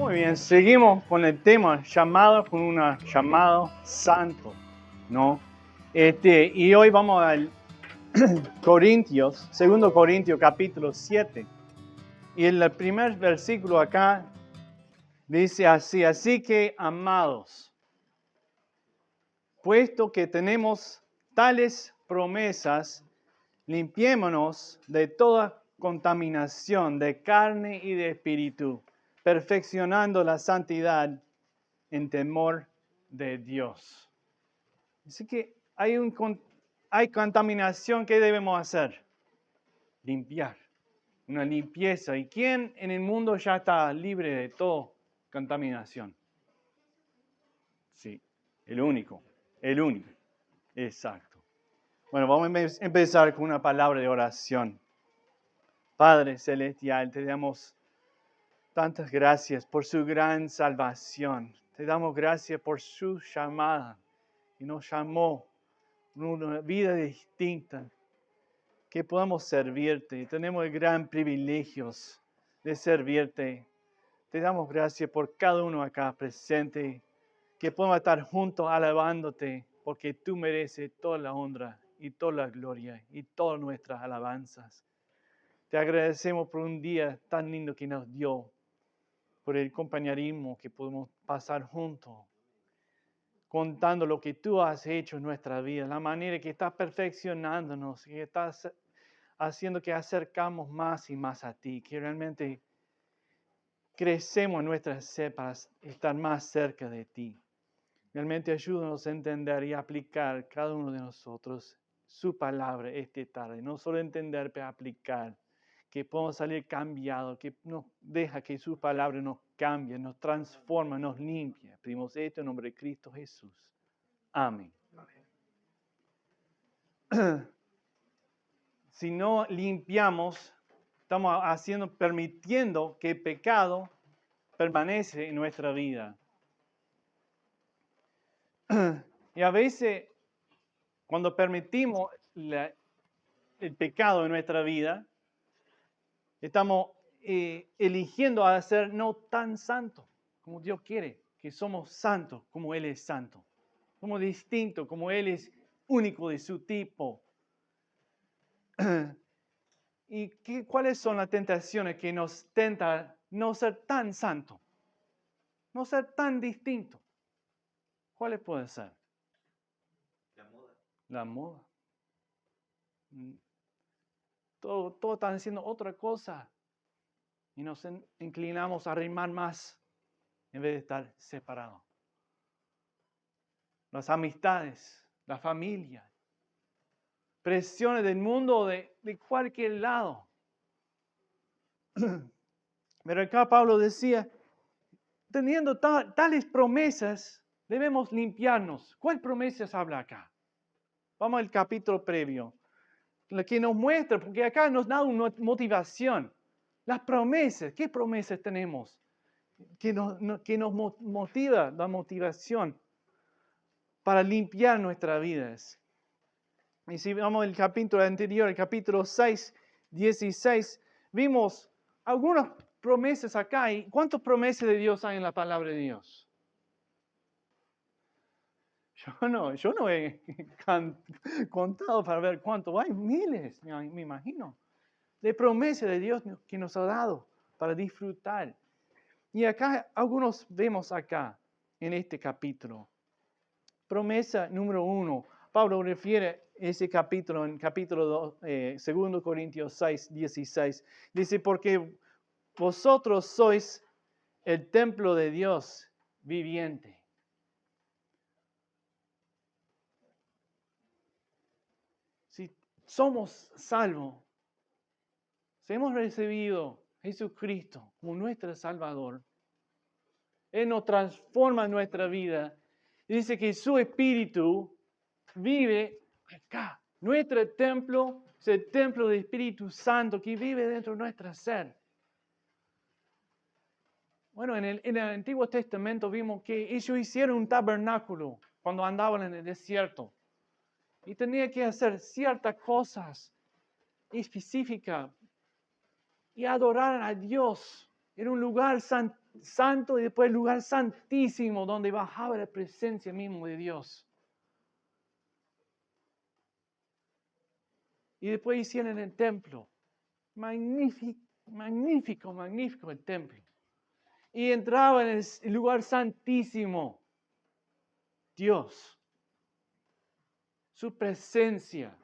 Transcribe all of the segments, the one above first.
Muy bien, seguimos con el tema llamado con un llamado santo, ¿no? Y hoy vamos al Corintios, 2 Corintios capítulo 7. Y el primer versículo acá dice así: así que, amados, puesto que tenemos tales promesas, limpiémonos de toda contaminación de carne y de espíritu, perfeccionando la santidad en temor de Dios. Así que hay contaminación. ¿Qué debemos hacer? Limpiar. Una limpieza. ¿Y quién en el mundo ya está libre de toda contaminación? Sí, el único. Exacto. Bueno, vamos a empezar con una palabra de oración. Padre Celestial, te damos tantas gracias por su gran salvación. Te damos gracias por su llamada y nos llamó a una vida distinta, que podamos servirte. Tenemos el gran privilegio de servirte. Te damos gracias por cada uno acá presente, que podamos estar juntos alabándote, porque tú mereces toda la honra y toda la gloria y todas nuestras alabanzas. Te agradecemos por un día tan lindo que nos dio, por el compañerismo que podemos pasar juntos, contando lo que tú has hecho en nuestra vida, la manera que estás perfeccionándonos, que estás haciendo que acercamos más y más a ti, que realmente crecemos en nuestra sed para estar más cerca de ti. Realmente ayúdanos a entender y aplicar cada uno de nosotros su palabra esta tarde. No solo entender, pero aplicar. Que podamos salir cambiados, que nos deja que su palabra nos cambie, nos transforma, nos limpia. Pedimos esto en nombre de Cristo Jesús. Amén. Si no limpiamos, estamos permitiendo que el pecado permanece en nuestra vida. Y a veces, cuando permitimos el pecado en nuestra vida, estamos eligiendo a ser no tan santos como Dios quiere, que somos santos como Él es santo. Somos distintos como Él es único de su tipo. ¿Y cuáles son las tentaciones que nos tentan no ser tan santos? No ser tan distintos. ¿Cuáles pueden ser? La moda. Todos están haciendo otra cosa. Y nos inclinamos a arrimar más en vez de estar separados. Las amistades, la familia, presiones del mundo de cualquier lado. Pero acá Pablo decía, teniendo tales promesas, debemos limpiarnos. ¿Cuál promesas habla acá? Vamos al capítulo previo, lo que nos muestra, porque acá nos da una motivación. Las promesas, ¿qué promesas tenemos? Que nos motiva, la motivación para limpiar nuestras vidas. Y si vamos al capítulo anterior, el capítulo 6, 16, vimos algunas promesas acá. ¿Y cuántas promesas de Dios hay en la palabra de Dios? Yo no he contado para ver cuánto. Hay miles, me imagino, de promesas de Dios que nos ha dado para disfrutar. Y acá, algunos vemos acá, en este capítulo. Promesa número 1. Pablo refiere ese capítulo en capítulo 2 Corintios 6, 16. Dice, porque vosotros sois el templo de Dios viviente. Si somos salvos, si hemos recibido a Jesucristo como nuestro Salvador, Él nos transforma nuestra vida. Dice que su Espíritu vive acá. Nuestro templo es el templo del Espíritu Santo que vive dentro de nuestra ser. Bueno, en el Antiguo Testamento vimos que ellos hicieron un tabernáculo cuando andaban en el desierto. Y tenía que hacer ciertas cosas específicas y adorar a Dios. Era un lugar santo y después el lugar santísimo donde bajaba la presencia misma de Dios. Y después hicieron el templo. Magnífico, magnífico, magnífico el templo. Y entraba en el lugar santísimo. Dios. Su presencia.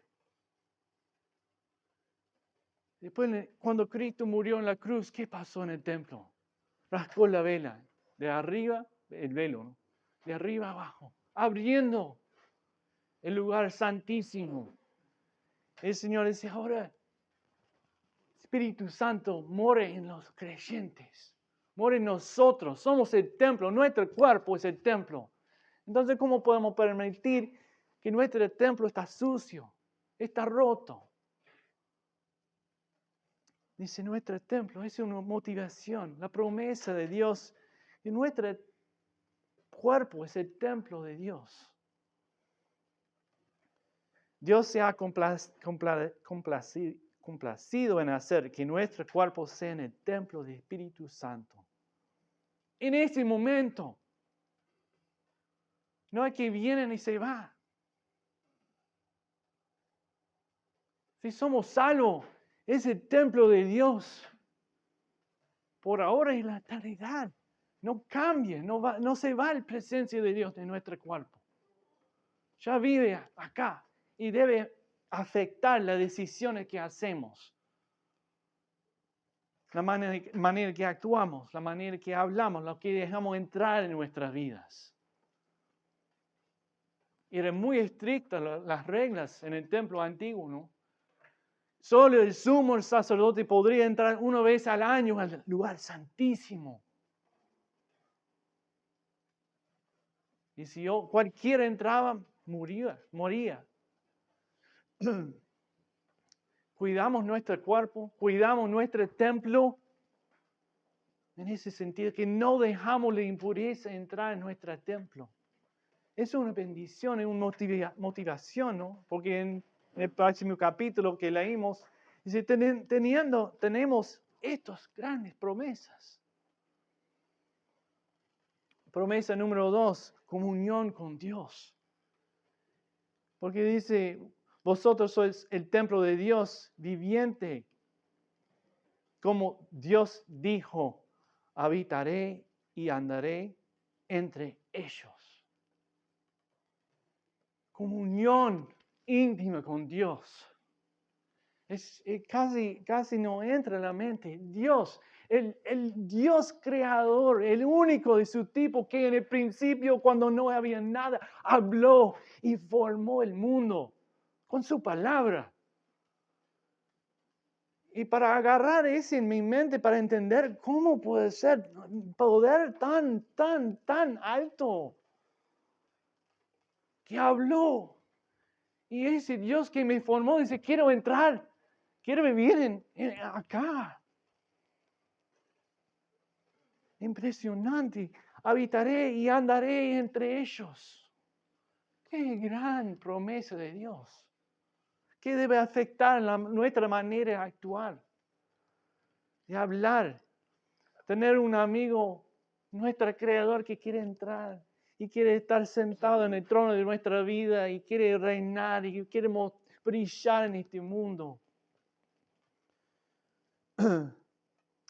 Después, cuando Cristo murió en la cruz, ¿qué pasó en el templo? Rascó la vela. De arriba, el velo, ¿no? De arriba abajo. Abriendo el lugar santísimo. El Señor dice, ahora, Espíritu Santo, more en los creyentes. More en nosotros. Somos el templo. Nuestro cuerpo es el templo. Entonces, ¿cómo podemos permitir que nuestro templo está sucio? Está roto. Dice, nuestro templo es una motivación, la promesa de Dios. Y nuestro cuerpo es el templo de Dios. Dios se ha complacido en hacer que nuestro cuerpo sea en el templo del Espíritu Santo. En ese momento, no es que vienen y se va. Si somos salvos, es el templo de Dios. Por ahora y la eternidad. No cambie, no se va la presencia de Dios de nuestro cuerpo. Ya vive acá y debe afectar las decisiones que hacemos. La manera que actuamos, la manera que hablamos, lo que dejamos entrar en nuestras vidas. Y eran muy estrictas las reglas en el templo antiguo, ¿no? Solo el sumo sacerdote podría entrar una vez al año al lugar santísimo. Y si cualquiera entraba, moría. Cuidamos nuestro cuerpo, cuidamos nuestro templo. En ese sentido, que no dejamos la impureza entrar en nuestro templo. Es una bendición, es una motivación, ¿no? Porque en el próximo capítulo que leímos, dice, tenemos estas grandes promesas. Promesa número 2, comunión con Dios. Porque dice, vosotros sois el templo de Dios viviente. Como Dios dijo, habitaré y andaré entre ellos. Comunión íntima con Dios. Casi no entra en la mente. Dios, el Dios creador, el único de su tipo que en el principio, cuando no había nada, habló y formó el mundo con su palabra. Y para agarrar eso en mi mente, para entender cómo puede ser poder tan alto que habló. Y ese Dios que me formó dice, quiero entrar, quiero vivir acá. Impresionante. Habitaré y andaré entre ellos. Qué gran promesa de Dios. Que debe afectar nuestra manera de actuar, de hablar. Tener un amigo, nuestro creador que quiere entrar y quiere estar sentado en el trono de nuestra vida y quiere reinar y quiere brillar en este mundo.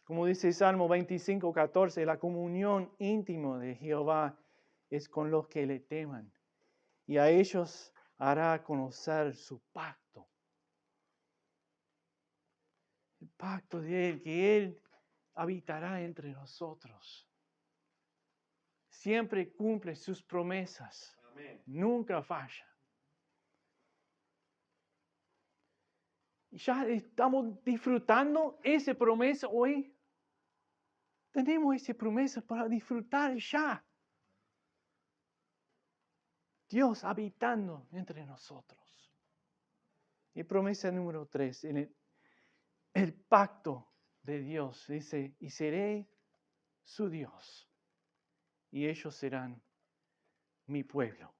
Como dice Salmo 25:14, la comunión íntima de Jehová es con los que le teman y a ellos hará conocer su pacto. El pacto de Él, que Él habitará entre nosotros. Siempre cumple sus promesas. Amén. Nunca falla. Y ya estamos disfrutando esa promesa hoy. Tenemos esa promesa para disfrutar ya. Dios habitando entre nosotros. Y promesa número 3, el pacto de Dios. Dice, y seré su Dios. Y ellos serán mi pueblo.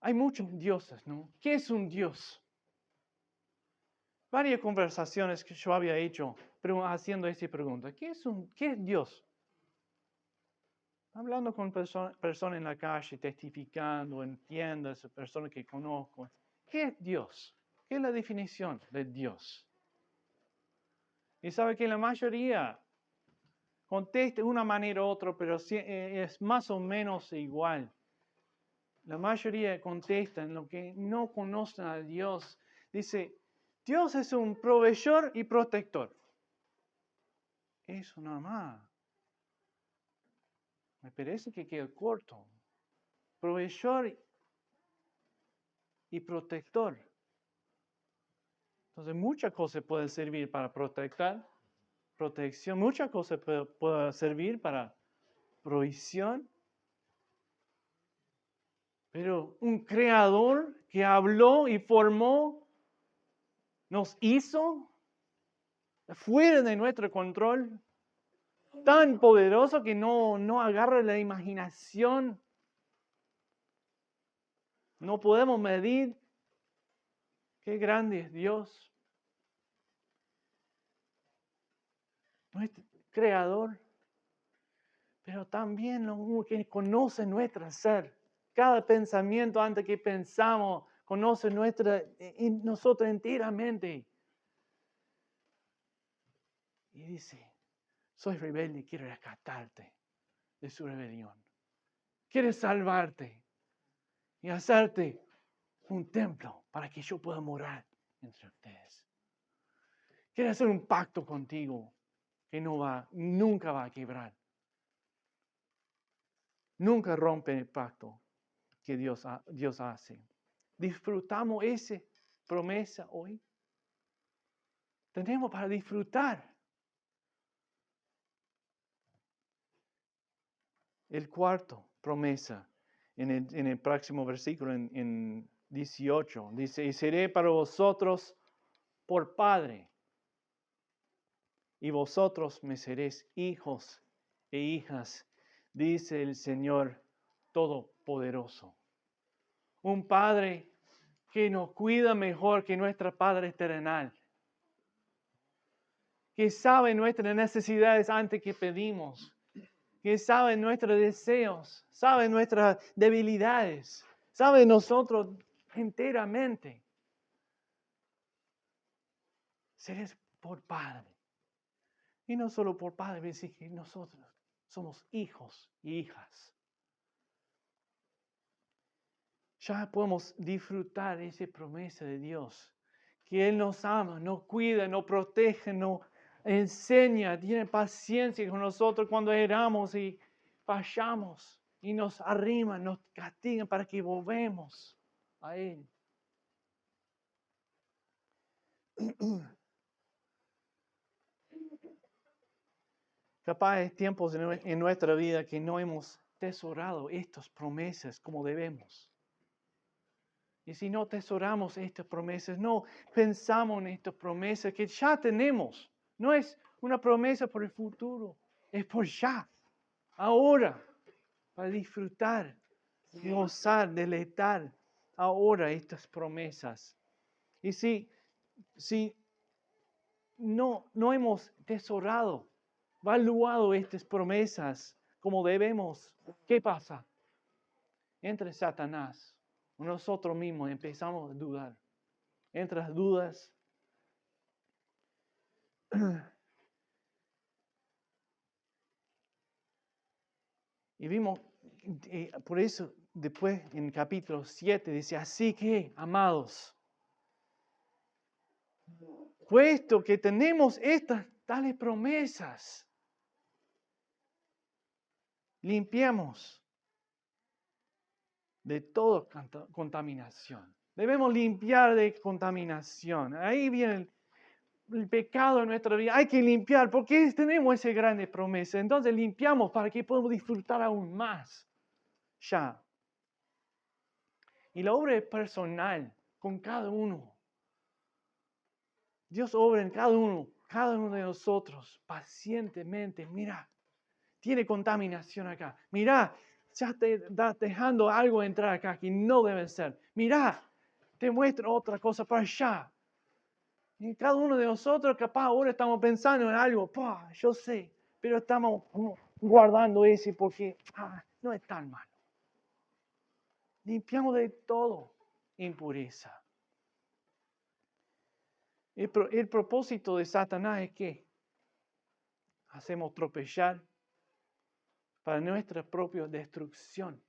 Hay muchos dioses, ¿no? ¿Qué es un Dios? varias conversaciones que yo había hecho haciendo esta pregunta. ¿Qué es Dios? Hablando con personas en la calle, testificando en tiendas, personas que conozco. ¿Qué es Dios? ¿Qué es la definición de Dios? Y sabe que la mayoría contesta de una manera u otra, pero es más o menos igual. La mayoría contestan lo que no conocen a Dios. Dice, Dios es un proveedor y protector. Eso nada más. Me parece que queda corto. Proveedor y protector. Entonces, muchas cosas pueden servir para protección, muchas cosas pueden servir para provisión. Pero un creador que habló y formó, nos hizo, fuera de nuestro control, tan poderoso que no agarra la imaginación. No podemos medir qué grande es Dios. Nuestro creador, pero también lo que conoce nuestro ser. Cada pensamiento antes que pensamos, conoce nosotros enteramente. Y dice, soy rebelde y quiero rescatarte de su rebelión. Quiere salvarte y hacerte un templo para que yo pueda morar entre ustedes. Quiere hacer un pacto contigo que nunca va a quebrar. Nunca rompe el pacto que Dios hace. ¿Disfrutamos esa promesa hoy? Tenemos para disfrutar. El cuarto promesa en el próximo versículo, en 18, dice, y seré para vosotros por Padre, y vosotros me seréis hijos e hijas, dice el Señor Todopoderoso. Un Padre que nos cuida mejor que nuestro Padre terrenal, que sabe nuestras necesidades antes que pedimos, que sabe nuestros deseos, sabe nuestras debilidades, sabe de nosotros enteramente. Seres por Padre. Y no solo por Padre, sino que nosotros somos hijos y hijas. Ya podemos disfrutar esa promesa de Dios, que Él nos ama, nos cuida, nos protege, nos enseña, tiene paciencia con nosotros cuando erramos y fallamos, y nos arrima, nos castiga para que volvemos a Él. Capaz hay tiempos en nuestra vida que no hemos tesorado estas promesas como debemos. Y si no tesoramos estas promesas, no pensamos en estas promesas que ya tenemos, no es una promesa por el futuro, es por ya, ahora, para disfrutar, gozar, deleitar ahora estas promesas. Y si no hemos tesorado, valuado estas promesas como debemos, ¿qué pasa? Entre Satanás y nosotros mismos empezamos a dudar. Entre las dudas, y vimos, por eso después en capítulo 7 dice, así que, amados, puesto que tenemos estas tales promesas, limpiemos de toda contaminación. Debemos limpiar de contaminación. Ahí viene el pecado en nuestra vida. Hay que limpiar porque tenemos esa grande promesa. Entonces limpiamos para que podamos disfrutar aún más. Ya. Y la obra es personal con cada uno. Dios obra en cada uno de nosotros pacientemente. Mira, tiene contaminación acá. Mira, ya te estás dejando algo entrar acá que no debe ser. Mira, te muestro otra cosa para allá. Y cada uno de nosotros, capaz ahora estamos pensando en algo, "Pah, yo sé, pero estamos guardando ese porque no es tan malo. Limpiamos de todo impureza. El propósito de Satanás es que hacemos tropezar para nuestra propia destrucción.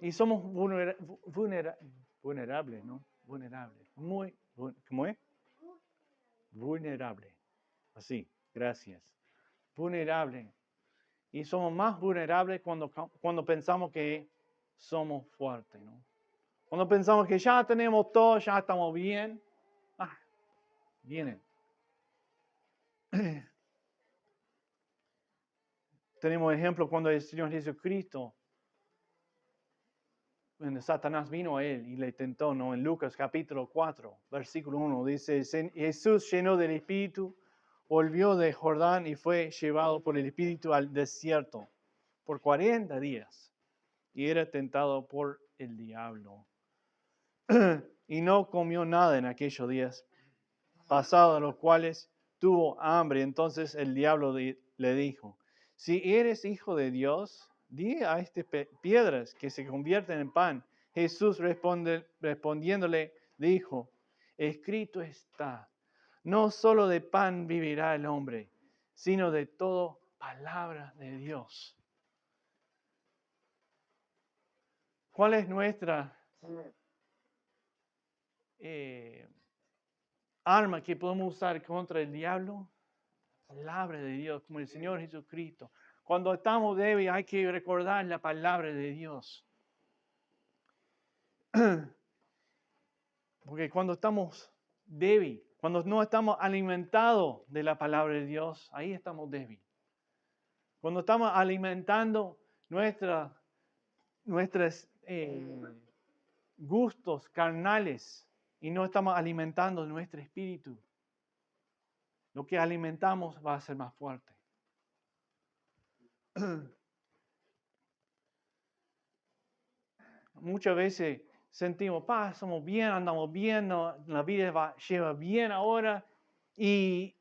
Y somos vulnerables, ¿no? Vulnerables. ¿Cómo es? Vulnerable. Así, gracias. Vulnerable. Y somos más vulnerables cuando pensamos que somos fuertes, ¿no? Cuando pensamos que ya tenemos todo, ya estamos bien. Vienen. Tenemos ejemplo cuando el Señor Jesucristo, cuando Satanás vino a él y le tentó, ¿no? En Lucas capítulo 4, versículo 1, dice, Jesús lleno del Espíritu, volvió de Jordán y fue llevado por el Espíritu al desierto por 40 días y era tentado por el diablo. Y no comió nada en aquellos días, pasados los cuales tuvo hambre. Entonces el diablo le dijo, si eres hijo de Dios, di a estas piedras que se convierten en pan. Jesús respondiéndole dijo, escrito está, no solo de pan vivirá el hombre, sino de toda palabra de Dios. ¿Cuál es nuestra arma que podemos usar contra el diablo? La palabra de Dios, como el Señor Jesucristo. Cuando estamos débiles hay que recordar la palabra de Dios. Porque cuando estamos débiles, cuando no estamos alimentados de la palabra de Dios, ahí estamos débiles. Cuando estamos alimentando nuestros gustos carnales y no estamos alimentando nuestro espíritu, lo que alimentamos va a ser más fuerte. Muchas veces sentimos paz, somos bien, andamos bien, la vida lleva bien ahora y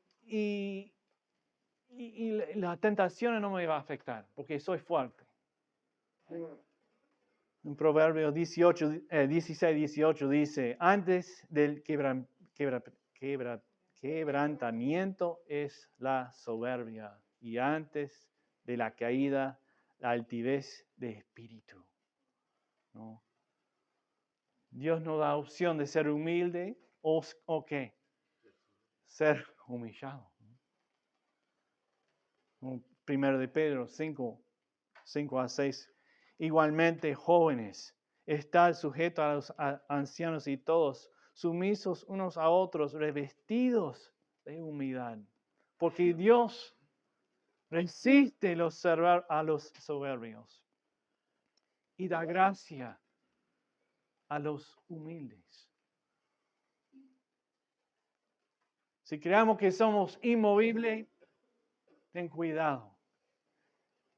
la tentación no me va a afectar porque soy fuerte. En Proverbios 16, 18 dice, antes del quebrantamiento es la soberbia y antes de la caída la altivez de espíritu. ¿No? Dios nos da opción de ser humilde o qué, ser humillado. Primero de Pedro 5 a 6. Igualmente, jóvenes, estad sujetos a los ancianos y todos, sumisos unos a otros, revestidos de humildad. Porque Dios resiste a los soberbios y da gracia a los humildes. Si creemos que somos inmovibles, ten cuidado.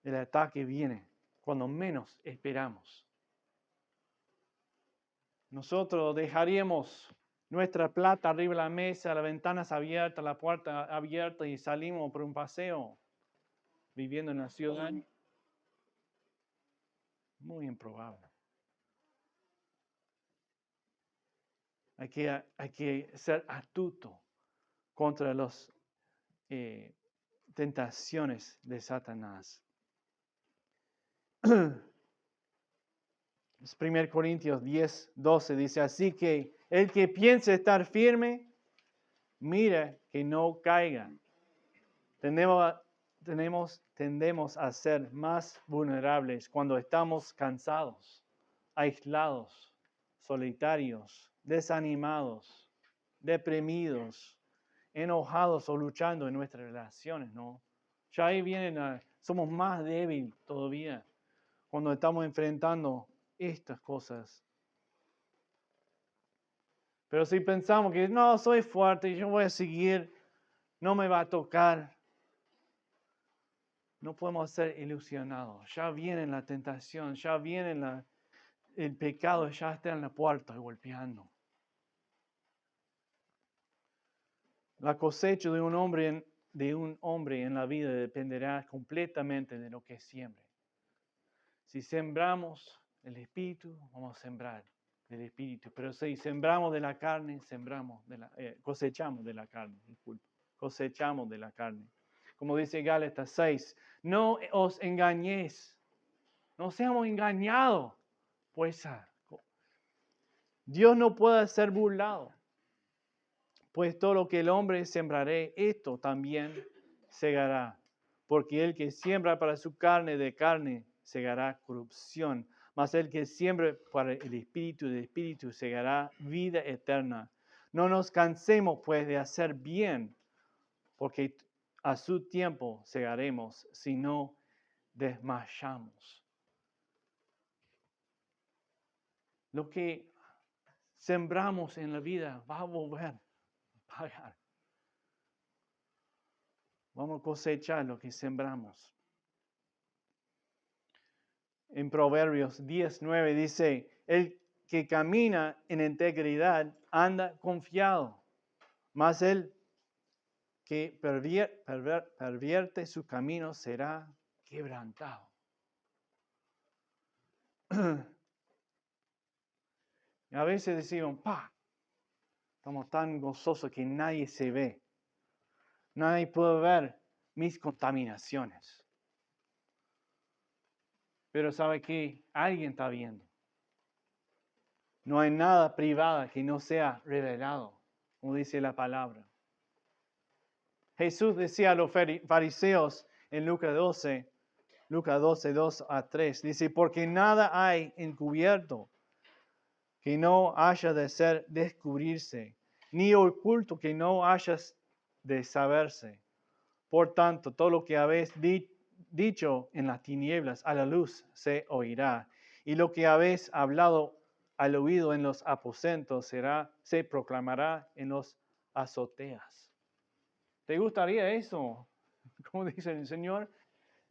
El ataque viene cuando menos esperamos. Nosotros dejaríamos nuestra plata arriba de la mesa, las ventanas abiertas, la puerta abierta y salimos por un paseo viviendo en la ciudad. Muy improbable. Hay que ser astuto contra las tentaciones de Satanás. 1 Corintios 10, 12 dice, así que el que piense estar firme, mira que no caiga. Tendemos a ser más vulnerables cuando estamos cansados, aislados, solitarios, desanimados, deprimidos, enojados o luchando en nuestras relaciones, ¿no? Ya ahí somos más débiles todavía cuando estamos enfrentando estas cosas. Pero si pensamos que no, soy fuerte, yo voy a seguir, no me va a tocar, no podemos ser ilusionados. Ya viene la tentación, ya viene el pecado, ya está en la puerta golpeando. La cosecha de un hombre en la vida dependerá completamente de lo que siembre. Si sembramos el Espíritu, vamos a sembrar del Espíritu. Pero si sembramos de la carne, cosechamos de la carne. Disculpe. Cosechamos de la carne. Como dice Gálatas 6, no os engañéis. No seamos engañados. Pues Dios no puede ser burlado. Pues todo lo que el hombre sembraré, esto también segará. Porque el que siembra para su carne, de carne segará corrupción. Mas el que siembra para el Espíritu, de Espíritu segará vida eterna. No nos cansemos pues de hacer bien, porque a su tiempo segaremos, si no desmayamos. Lo que sembramos en la vida va a volver a pagar. Vamos a cosechar lo que sembramos. En Proverbios 10:9 dice, el que camina en integridad anda confiado, mas el que pervierte su camino será quebrantado. Y a veces decimos, estamos tan gozosos que nadie se ve. Nadie puede ver mis contaminaciones. Pero ¿sabe qué? Alguien está viendo. No hay nada privado que no sea revelado, como dice la palabra. Jesús decía a los fariseos en Lucas 12, 2-3, dice, porque nada hay encubierto que no haya de ser descubrirse, ni oculto que no haya de saberse. Por tanto, todo lo que habéis dicho en las tinieblas, a la luz se oirá. Y lo que habéis hablado al oído en los aposentos se proclamará en los azoteas. ¿Te gustaría eso? Como dice el Señor.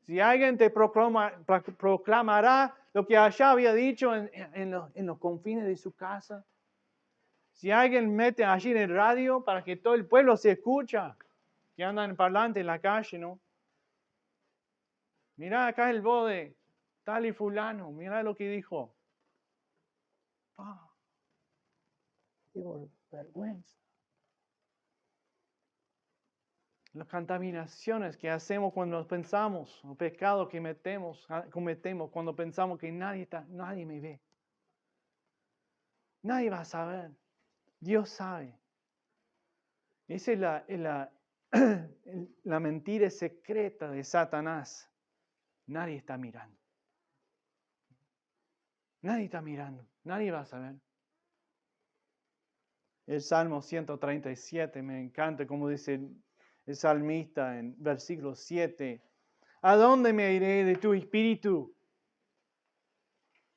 Si alguien te proclamará lo que allá había dicho en los confines de su casa. Si alguien mete allí en el radio para que todo el pueblo se escucha, que andan parlante en la calle, ¿no? Mirá acá el bode, tal y fulano, mirá lo que dijo. Qué vergüenza. Las contaminaciones que hacemos cuando pensamos, los pecados que cometemos cuando pensamos que nadie me ve. Nadie va a saber. Dios sabe. Esa es la mentira secreta de Satanás. Nadie está mirando. Nadie está mirando. Nadie va a saber. El Salmo 137 me encanta como dice el salmista en versículo 7. ¿A dónde me iré de tu espíritu?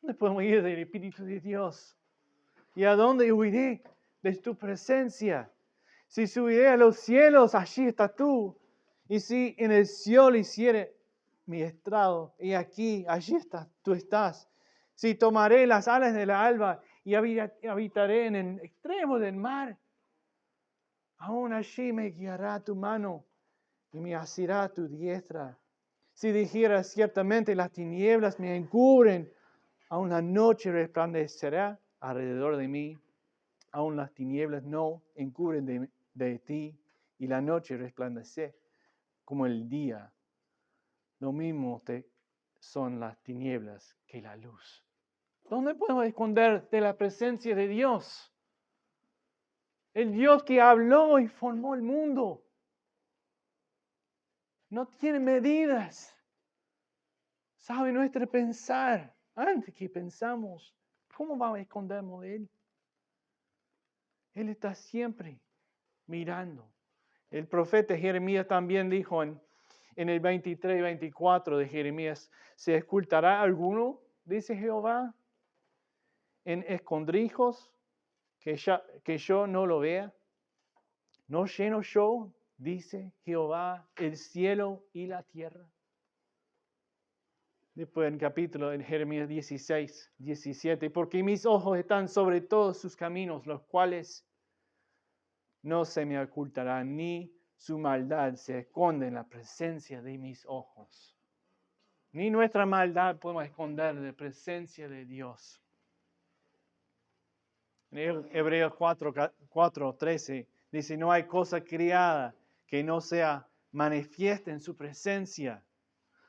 ¿Dónde podemos ir del espíritu de Dios? ¿Y a dónde huiré de tu presencia? Si subiré a los cielos, allí estás tú. Y si en el cielo hiciere mi estrado, y aquí, allí tú estás. Si tomaré las alas de la alba y habitaré en el extremo del mar, aún allí me guiará tu mano y me asirá tu diestra. Si dijera ciertamente las tinieblas me encubren, aún la noche resplandecerá alrededor de mí. Aún las tinieblas no encubren de ti, y la noche resplandece como el día. Lo mismo son las tinieblas que la luz. ¿Dónde podemos esconder de la presencia de Dios? El Dios que habló y formó el mundo. No tiene medidas. Sabe nuestro pensar. Antes que pensamos, ¿cómo vamos a escondernos de Él? Él está siempre mirando. El profeta Jeremías también dijo en el 23 y 24 de Jeremías, ¿se ocultará alguno, dice Jehová, en escondrijos que yo no lo vea? ¿No lleno yo, dice Jehová, el cielo y la tierra? Después en capítulo en Jeremías 16, 17, porque mis ojos están sobre todos sus caminos, los cuales no se me ocultará, ni su maldad se esconde en la presencia de mis ojos. Ni nuestra maldad podemos esconder de la presencia de Dios. En Hebreos 4:13 dice, no hay cosa criada que no sea manifiesta en su presencia.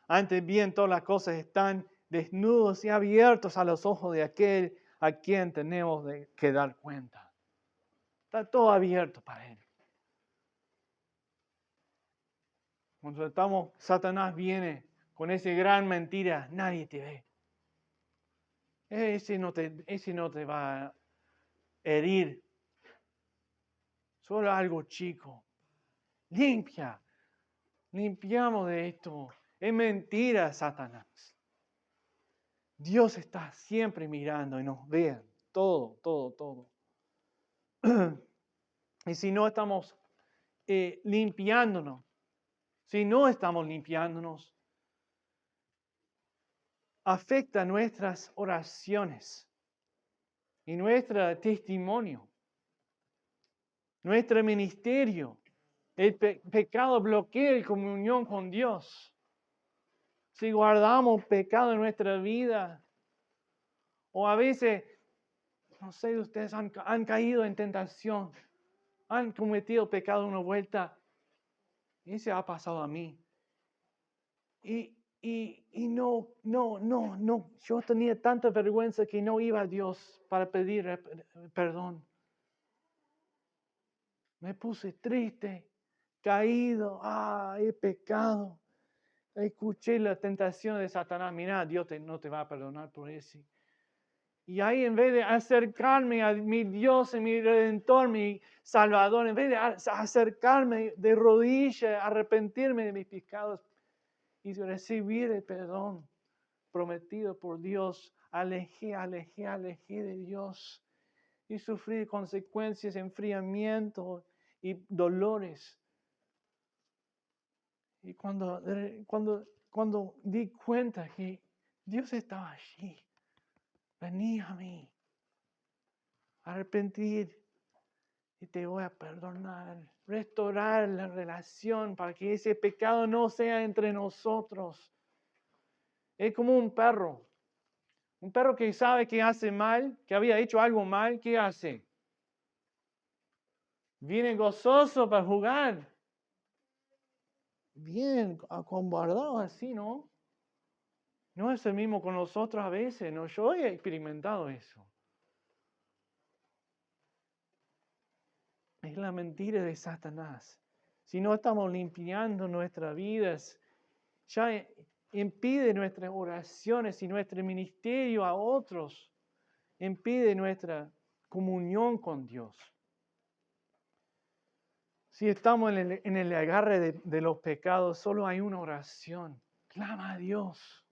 Antes bien, todas las cosas están desnudos y abiertos a los ojos de aquel a quien tenemos que dar cuenta. Está todo abierto para Él. Cuando Satanás viene con esa gran mentira, nadie te ve. Ese no te va a herir. Solo algo chico. Limpiamos de esto. Es mentira, Satanás. Dios está siempre mirando y nos ve todo. Y si no estamos limpiándonos, afecta nuestras oraciones y nuestro testimonio, nuestro ministerio. El pecado bloquea la comunión con Dios. Si guardamos pecado en nuestra vida, o a veces, no sé, ustedes han caído en tentación, han cometido pecado una vuelta, y se ha pasado a mí. Y no, yo tenía tanta vergüenza que no iba a Dios para pedir perdón. Me puse triste, caído, he pecado. Escuché la tentación de Satanás, mira, Dios no te va a perdonar por eso. Y ahí en vez de acercarme a mi Dios, mi Redentor, mi Salvador, en vez de acercarme de rodillas, arrepentirme de mis pecados y recibir el perdón prometido por Dios, alejé de Dios y sufrí consecuencias, enfriamiento y dolores. Y cuando di cuenta que Dios estaba allí, vení a mí, arrepentir y te voy a perdonar, restaurar la relación para que ese pecado no sea entre nosotros. Es como un perro que sabe que hace mal, que había hecho algo mal, ¿qué hace? Viene gozoso para jugar. Bien, acomodado así, ¿no? No es el mismo con nosotros a veces, ¿no? Yo he experimentado eso. Es la mentira de Satanás. Si no estamos limpiando nuestras vidas, ya impide nuestras oraciones y nuestro ministerio a otros. Impide nuestra comunión con Dios. Si estamos en el agarre de los pecados, solo hay una oración. Clama a Dios.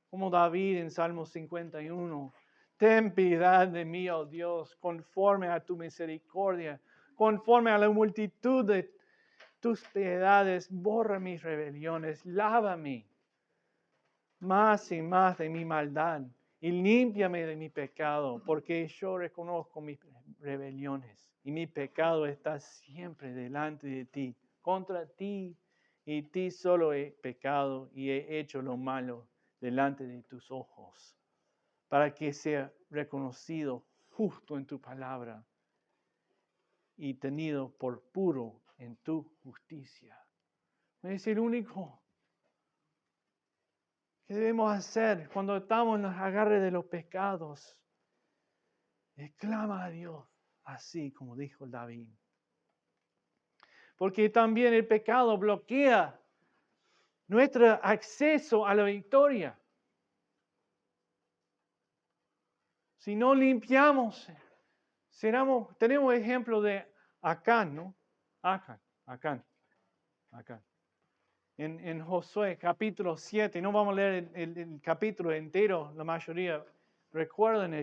Como David en Salmo 51. Ten piedad de mí, oh Dios, conforme a tu misericordia, conforme a la multitud de tus piedades, borra mis rebeliones, lávame más y más de mi maldad y límpiame de mi pecado, porque yo reconozco mis rebeliones y mi pecado está siempre delante de ti. Contra ti y ti solo he pecado y he hecho lo malo delante de tus ojos, para que sea reconocido justo en tu palabra y tenido por puro en tu justicia. Es el único que debemos hacer cuando estamos en los agarres de los pecados. Clama a Dios, así como dijo David. Porque también el pecado bloquea nuestro acceso a la victoria. Si no limpiamos, tenemos ejemplo de Acán, ¿no? Acán. En Josué capítulo 7, no vamos a leer el capítulo entero, la mayoría recuerdan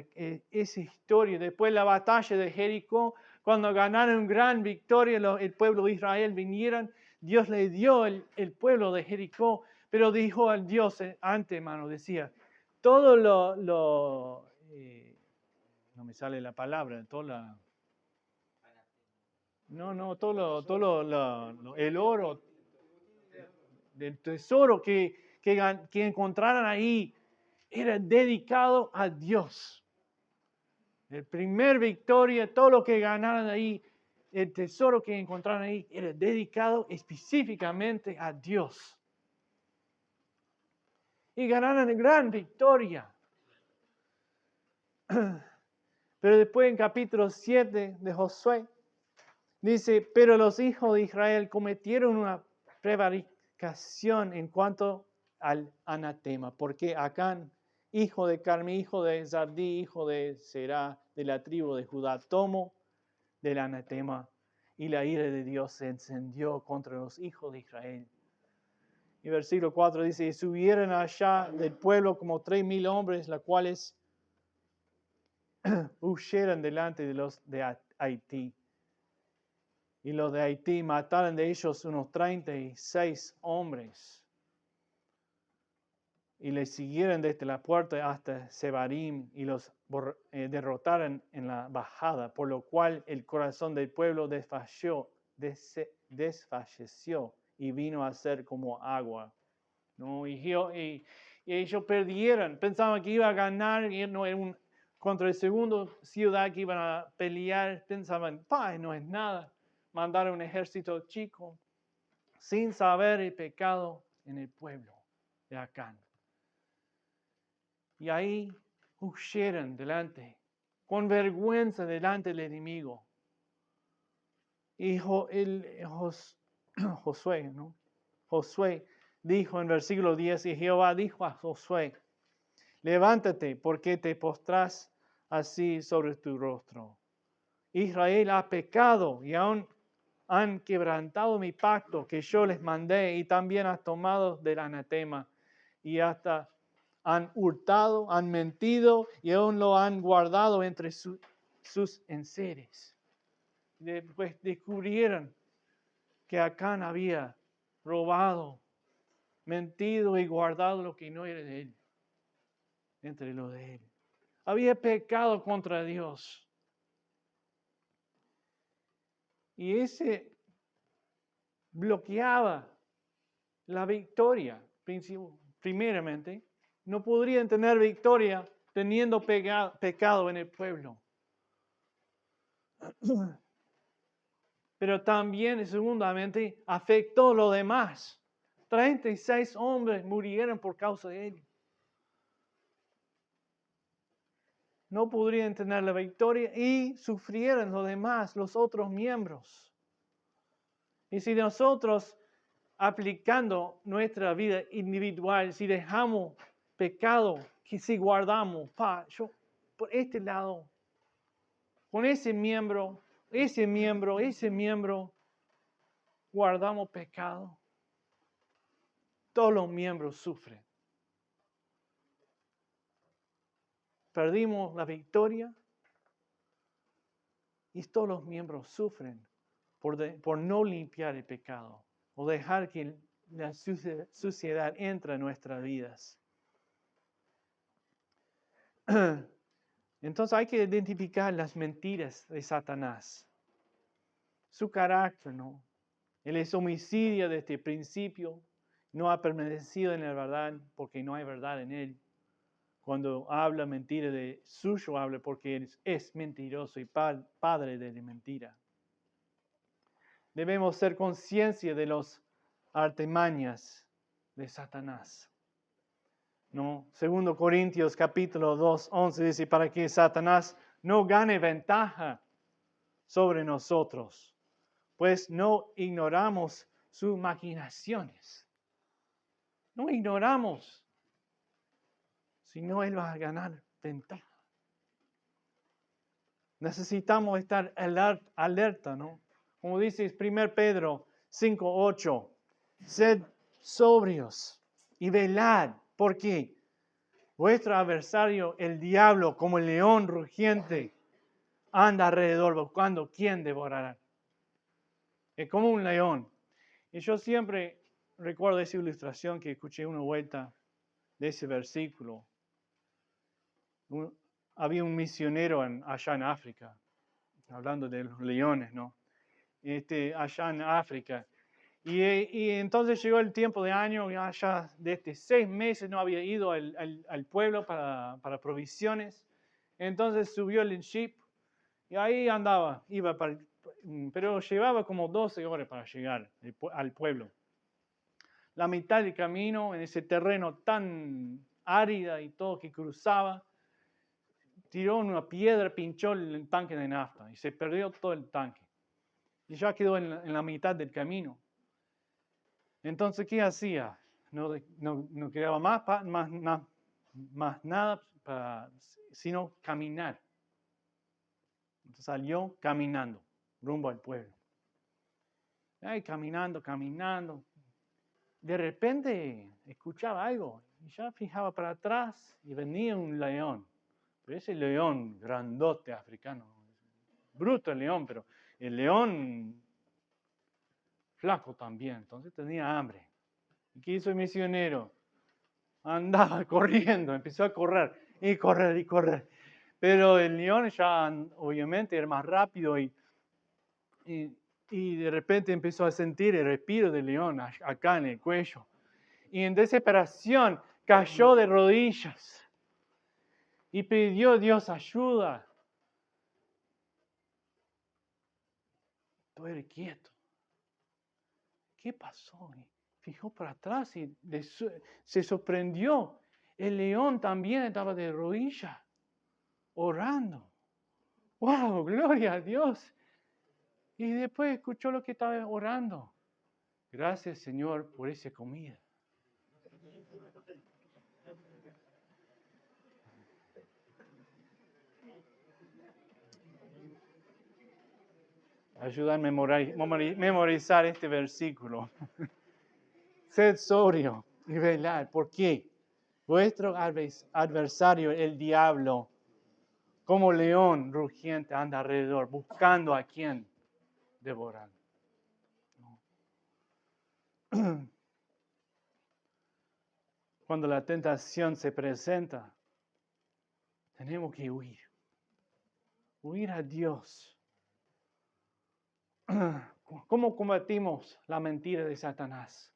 esa historia. Después de la batalla de Jericó, cuando ganaron gran victoria, el pueblo de Israel vinieron, Dios le dio el pueblo de Jericó, pero dijo al Dios antemano, decía, todo no me sale la palabra, No, el oro, el tesoro que encontraron ahí era dedicado a Dios. El primer victoria, todo lo que ganaron ahí, el tesoro que encontraron ahí, era dedicado específicamente a Dios. Y ganaron gran victoria. Pero después en capítulo 7 de Josué, dice, pero los hijos de Israel cometieron una prevaricación en cuanto al anatema, porque Acán, hijo de Carmi, hijo de Zabdi, hijo de Será, de la tribu de Judá, tomó del anatema, y la ira de Dios se encendió contra los hijos de Israel. Y versículo 4 dice, y subieron allá del pueblo como 3,000 hombres, los cuales huyeron delante de los de Haití. Y los de Haití mataron de ellos unos 36 hombres. Y les siguieron desde la puerta hasta Sebarim y los derrotaron en la bajada, por lo cual el corazón del pueblo desfalleció y vino a ser como agua. ¿No? Y ellos perdieron, pensaban que iba a ganar, y no era contra el segundo ciudad que iban a pelear, pensaban, no es nada. Mandaron un ejército chico, sin saber el pecado en el pueblo de Acán. Y ahí huyeron delante, con vergüenza delante del enemigo. Y Josué, ¿no? Josué dijo en versículo 10, y Jehová dijo a Josué, levántate, porque te postras así sobre tu rostro. Israel ha pecado y aún han quebrantado mi pacto que yo les mandé, y también has tomado del anatema, y hasta han hurtado, han mentido y aún lo han guardado entre sus enseres. Después descubrieron que Acán había robado, mentido y guardado lo que no era de él, entre lo de él. Había pecado contra Dios. Y ese bloqueaba la victoria, primeramente. No podrían tener victoria teniendo pecado en el pueblo. Pero también, segundamente, afectó lo demás. 36 hombres murieron por causa de él. No podrían tener la victoria y sufrieron los demás, los otros miembros. Y si nosotros, aplicando nuestra vida individual, si dejamos pecado, que si guardamos, yo por este lado, con ese miembro, guardamos pecado, todos los miembros sufren. Perdimos la victoria y todos los miembros sufren por no limpiar el pecado o dejar que la suciedad entre en nuestras vidas. Entonces hay que identificar las mentiras de Satanás. Su carácter, ¿no? Él es homicidio desde el principio, no ha permanecido en la verdad porque no hay verdad en él. Cuando habla mentira de suyo, habla porque es mentiroso y padre de la mentira. Debemos ser conscientes de los artimañas de Satanás. ¿No? 2 Corintios capítulo 2, 11 dice, para que Satanás no gane ventaja sobre nosotros, pues no ignoramos sus maquinaciones. No ignoramos, sino él va a ganar ventaja. Necesitamos estar alerta, ¿no? Como dice 1 Pedro 5, 8, sed sobrios y velad, porque vuestro adversario, el diablo, como el león rugiente, anda alrededor buscando quién devorará. Es como un león. Y yo siempre recuerdo esa ilustración que escuché una vuelta de ese versículo. Había un misionero allá en África, hablando de los leones, ¿no? allá en África. Y entonces llegó el tiempo de año, ya desde 6 meses no había ido al pueblo para provisiones. Entonces subió el jeep y ahí andaba, pero llevaba como 12 horas para llegar al pueblo. La mitad del camino, en ese terreno tan árida y todo que cruzaba, tiró una piedra, pinchó el tanque de nafta y se perdió todo el tanque. Y ya quedó en la mitad del camino. Entonces, ¿qué hacía? No quedaba más nada sino caminar. Entonces salió caminando rumbo al pueblo. Ahí caminando. De repente escuchaba algo y ya fijaba para atrás y venía un león. Pero ese león grandote africano, bruto el león, pero el león flaco también, entonces tenía hambre. ¿Y qué hizo el misionero? Andaba corriendo, empezó a correr y correr. Pero el león ya obviamente era más rápido y de repente empezó a sentir el respiro del león acá en el cuello. Y en desesperación cayó de rodillas y pidió a Dios ayuda. Todo era quieto. ¿Qué pasó? Y fijó para atrás y se sorprendió. El león también estaba de rodillas, orando. ¡Wow! ¡Gloria a Dios! Y después escuchó lo que estaba orando. Gracias, Señor, por esa comida. Ayúdame a memorizar este versículo. Sed sobrio y velad. ¿Por qué? Vuestro adversario, el diablo, como león rugiente, anda alrededor, buscando a quien devorar. Cuando la tentación se presenta, tenemos que huir. Huir a Dios. ¿Cómo combatimos la mentira de Satanás?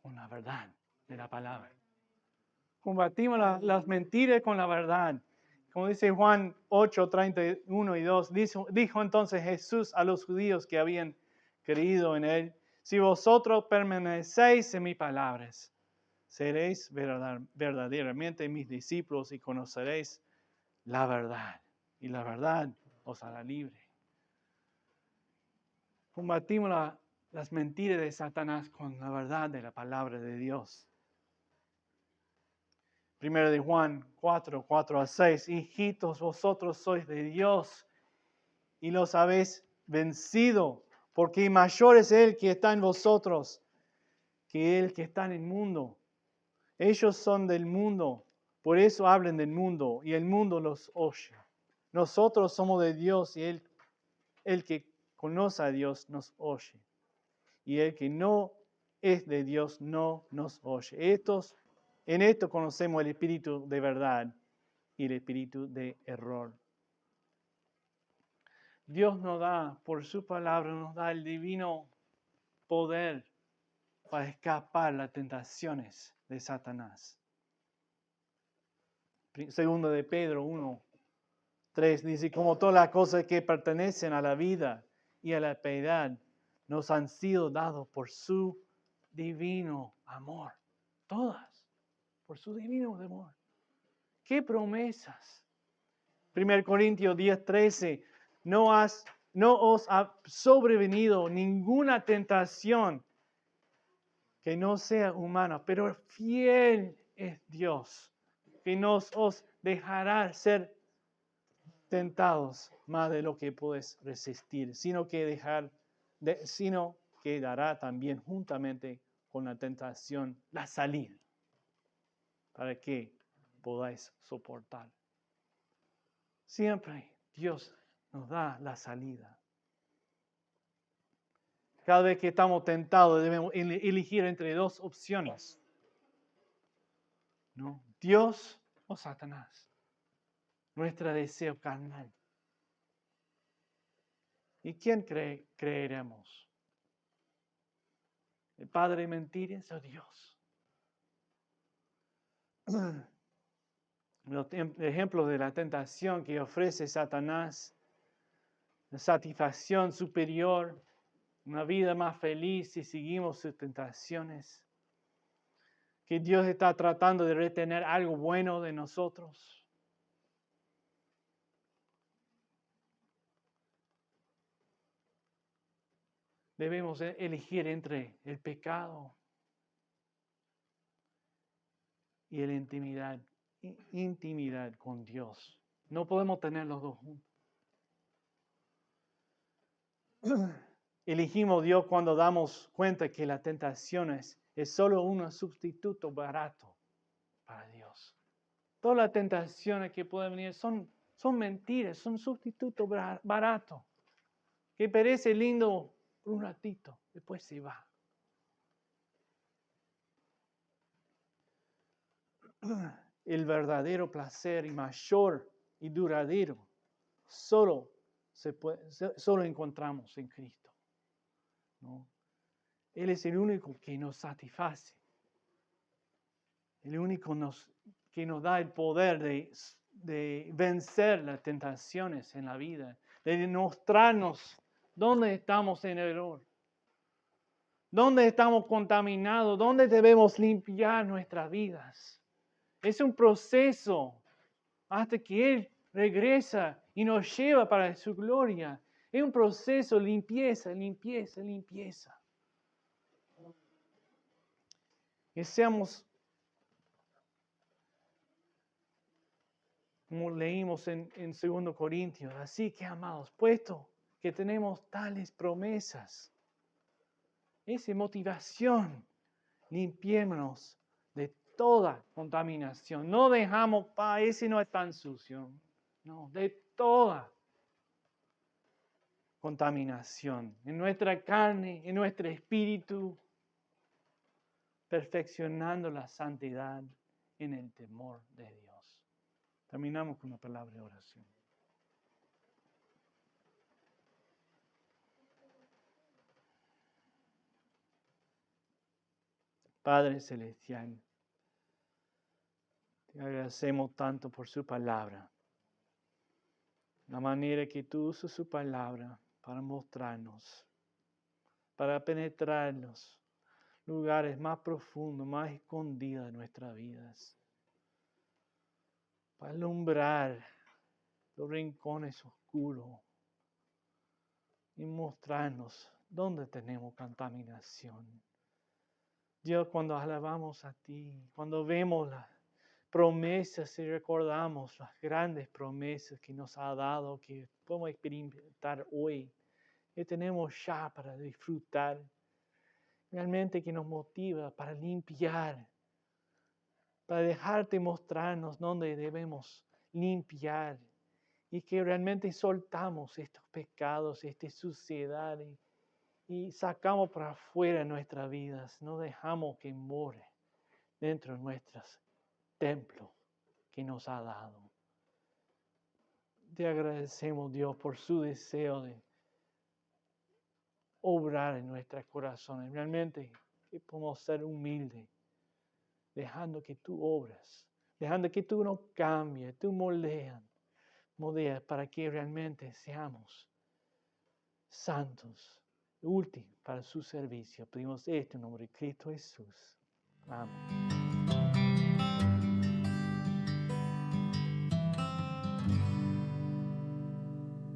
Con la verdad de la palabra. Combatimos las mentiras con la verdad. Como dice Juan 8, 31 y 2, dijo entonces Jesús a los judíos que habían creído en él: si vosotros permanecéis en mis palabras, seréis verdaderamente mis discípulos y conoceréis la verdad. Y la verdad os hará libre. Combatimos las mentiras de Satanás con la verdad de la palabra de Dios. Primero de Juan 4, 4 a 6. Hijitos, vosotros sois de Dios y los habéis vencido, porque mayor es Él que está en vosotros que el que está en el mundo. Ellos son del mundo, por eso hablan del mundo y el mundo los oye. Nosotros somos de Dios y el que conoce a Dios nos oye. Y el que no es de Dios no nos oye. En esto conocemos el espíritu de verdad y el espíritu de error. Dios nos da, por su palabra, nos da el divino poder para escapar las tentaciones de Satanás. Segundo de Pedro 1, 3 dice: como todas las cosas que pertenecen a la vida y a la piedad nos han sido dados por su divino amor. Todas, por su divino amor. ¡Qué promesas! 1 Corintios 10, 13. No os ha sobrevenido ninguna tentación que no sea humana, pero fiel es Dios, que no os dejará ser tentados más de lo que podéis resistir, sino que dará también juntamente con la tentación la salida, para que podáis soportar. Siempre Dios nos da la salida. Cada vez que estamos tentados debemos elegir entre dos opciones, ¿no? Dios o Satanás. Nuestro deseo carnal. ¿Y quién creeremos? ¿El padre de mentiras o Dios? Los ejemplos de la tentación que ofrece Satanás, la satisfacción superior, una vida más feliz si seguimos sus tentaciones, que Dios está tratando de retener algo bueno de nosotros. Debemos elegir entre el pecado y la intimidad con Dios. No podemos tener los dos juntos. Elegimos Dios cuando damos cuenta que la tentación es solo un sustituto barato para Dios. Todas las tentaciones que pueden venir son mentiras, son sustitutos baratos, que parece lindo por un ratito, después se va. El verdadero placer y mayor y duradero solo encontramos en Cristo, ¿no? Él es el único que nos satisface, el único que nos da el poder de vencer las tentaciones en la vida, de mostrarnos dónde estamos en error, dónde estamos contaminados, dónde debemos limpiar nuestras vidas. Es un proceso hasta que Él regresa y nos lleva para su gloria. Es un proceso, limpieza. Que seamos, como leímos en 2 Corintios, así que amados, puesto que tenemos tales promesas, esa motivación, limpiémonos de toda contaminación. No dejamos, ese no es tan sucio. No, de toda contaminación en nuestra carne, en nuestro espíritu, perfeccionando la santidad en el temor de Dios. Terminamos con una palabra de oración. Padre Celestial, te agradecemos tanto por su palabra, la manera que tú usas su palabra para mostrarnos, para penetrar los lugares más profundos, más escondidos de nuestras vidas, para alumbrar los rincones oscuros y mostrarnos dónde tenemos contaminación. Dios, cuando alabamos a ti, cuando vemos las promesas y recordamos las grandes promesas que nos ha dado, que podemos experimentar hoy, que tenemos ya para disfrutar, realmente que nos motiva para limpiar, para dejarte mostrarnos dónde debemos limpiar y que realmente soltamos estos pecados, esta suciedad y sacamos para afuera nuestras vidas, no dejamos que more dentro de nuestros templos que nos ha dado. Te agradecemos, Dios, por su deseo de obrar en nuestros corazones. Realmente que podemos ser humildes, dejando que tú obras, dejando que tú nos cambies, tú modeas para que realmente seamos santos, útiles para su servicio. Pedimos esto en nombre de Cristo Jesús. Amén.